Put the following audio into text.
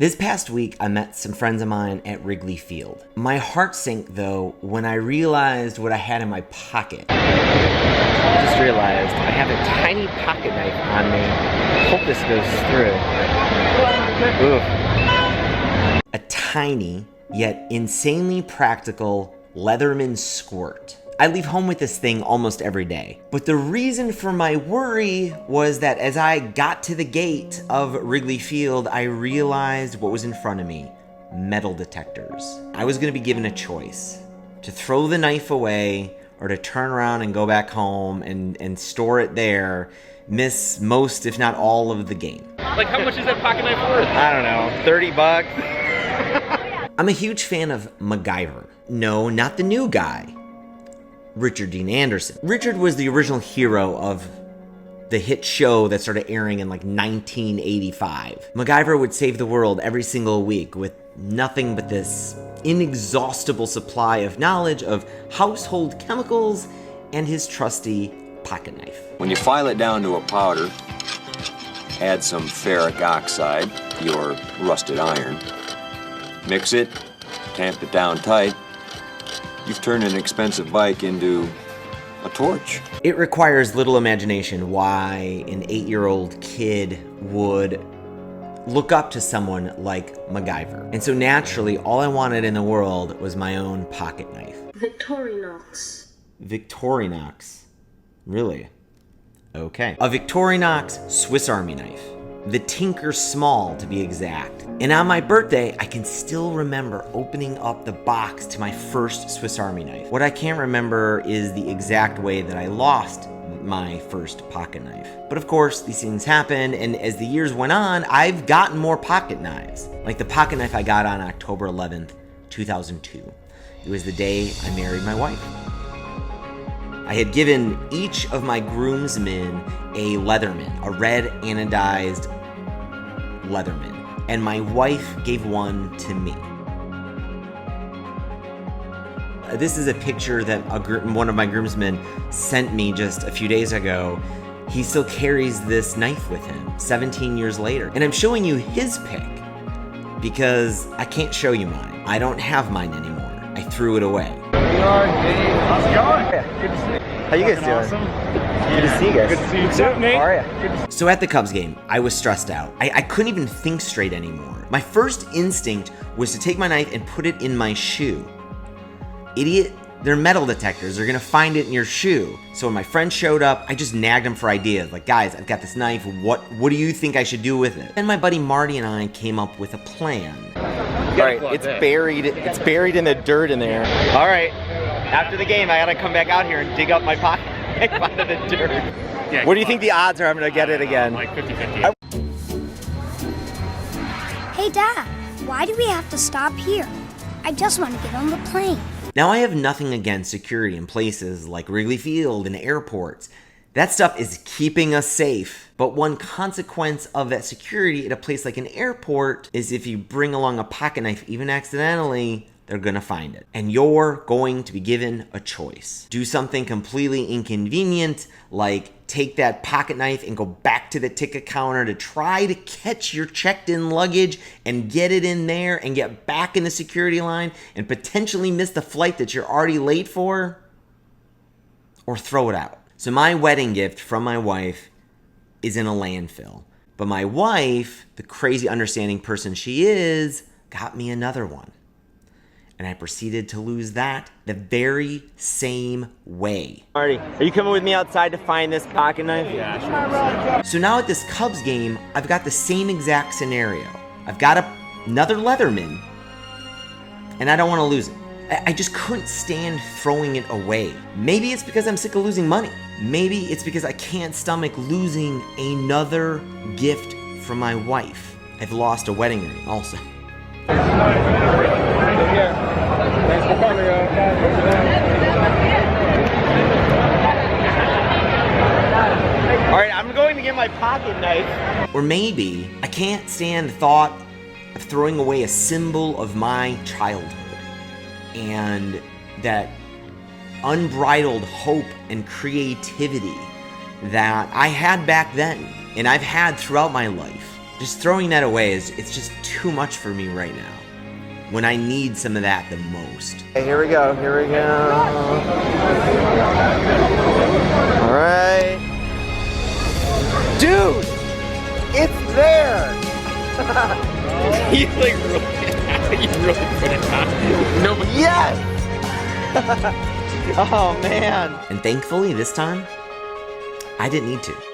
This past week, I met some friends of mine at Wrigley Field. My heart sank, though, when I realized what I had in my pocket. I just realized I have a tiny pocket knife on me. Hope this goes through. Oof. A tiny, yet insanely practical Leatherman squirt. I leave home with this thing almost every day. But the reason for my worry was that as I got to the gate of Wrigley Field, I realized what was in front of me: metal detectors. I was gonna be given a choice: to throw the knife away or to turn around and go back home and store it there, miss most, if not all, of the game. Like, how much is that pocket knife worth? I don't know, 30 bucks? I'm a huge fan of MacGyver. No, not the new guy. Richard Dean Anderson. Richard was the original hero of the hit show that started airing in like 1985. MacGyver would save the world every single week with nothing but this inexhaustible supply of knowledge of household chemicals and his trusty pocket knife. When you file it down to a powder, add some ferric oxide, your rusted iron, mix it, tamp it down tight, you've turned an expensive bike into a torch. It requires little imagination why an 8-year-old kid would look up to someone like MacGyver. And so naturally, all I wanted in the world was my own pocket knife. Victorinox. Victorinox? Really? Okay. A Victorinox Swiss Army knife. The Tinker Small, to be exact. And on my birthday, I can still remember opening up the box to my first Swiss Army knife. What I can't remember is the exact way that I lost my first pocket knife. But of course, these things happen, and as the years went on, I've gotten more pocket knives. Like the pocket knife I got on October 11th, 2002. It was the day I married my wife. I had given each of my groomsmen a Leatherman, a red anodized Leatherman, and my wife gave one to me. This is a picture that one of my groomsmen sent me just a few days ago. He still carries this knife with him 17 years later. And I'm showing you his pic because I can't show you mine. I don't have mine anymore. I threw it away. How's it going? Good to see you. How you guys doing? Awesome. Good to see you guys. Good to see you too, Nate. How are you? So at the Cubs game, I was stressed out. I couldn't even think straight anymore. My first instinct was to take my knife and put it in my shoe. Idiot, they're metal detectors. They're gonna find it in your shoe. So when my friend showed up, I just nagged him for ideas. Like, guys, I've got this knife. What do you think I should do with it? And my buddy Marty and I came up with a plan. All right, it's buried in the dirt in there. All right, after the game, I gotta come back out here and dig up my pocket out of the dirt. Yeah, what do you think the odds are I'm gonna get it again? Like 50-50. Hey, Dad, why do we have to stop here? I just want to get on the plane. Now, I have nothing against security in places like Wrigley Field and airports. That stuff is keeping us safe. But one consequence of that security at a place like an airport is if you bring along a pocket knife, even accidentally, they're gonna find it. And you're going to be given a choice. Do something completely inconvenient, like take that pocket knife and go back to the ticket counter to try to catch your checked-in luggage and get it in there and get back in the security line and potentially miss the flight that you're already late for, or throw it out. So my wedding gift from my wife is in a landfill. But my wife, the crazy understanding person she is, got me another one. And I proceeded to lose that the very same way. Marty, are you coming with me outside to find this pocket knife? Yeah, sure. So now at this Cubs game, I've got the same exact scenario. I've got another Leatherman, and I don't want to lose it. I just couldn't stand throwing it away. Maybe it's because I'm sick of losing money. Maybe it's because I can't stomach losing another gift from my wife. I've lost a wedding ring also. Thanks for coming, All right, I'm going to get my pocket knife. Or maybe I can't stand the thought of throwing away a symbol of my childhood and that unbridled hope and creativity that I had back then and I've had throughout my life. Just throwing that away it's just too much for me right now, when I need some of that the most. Okay, here we go. All right. Dude, it's there. You like really put it on. Nobody. Yes. Oh man. And thankfully this time, I didn't need to.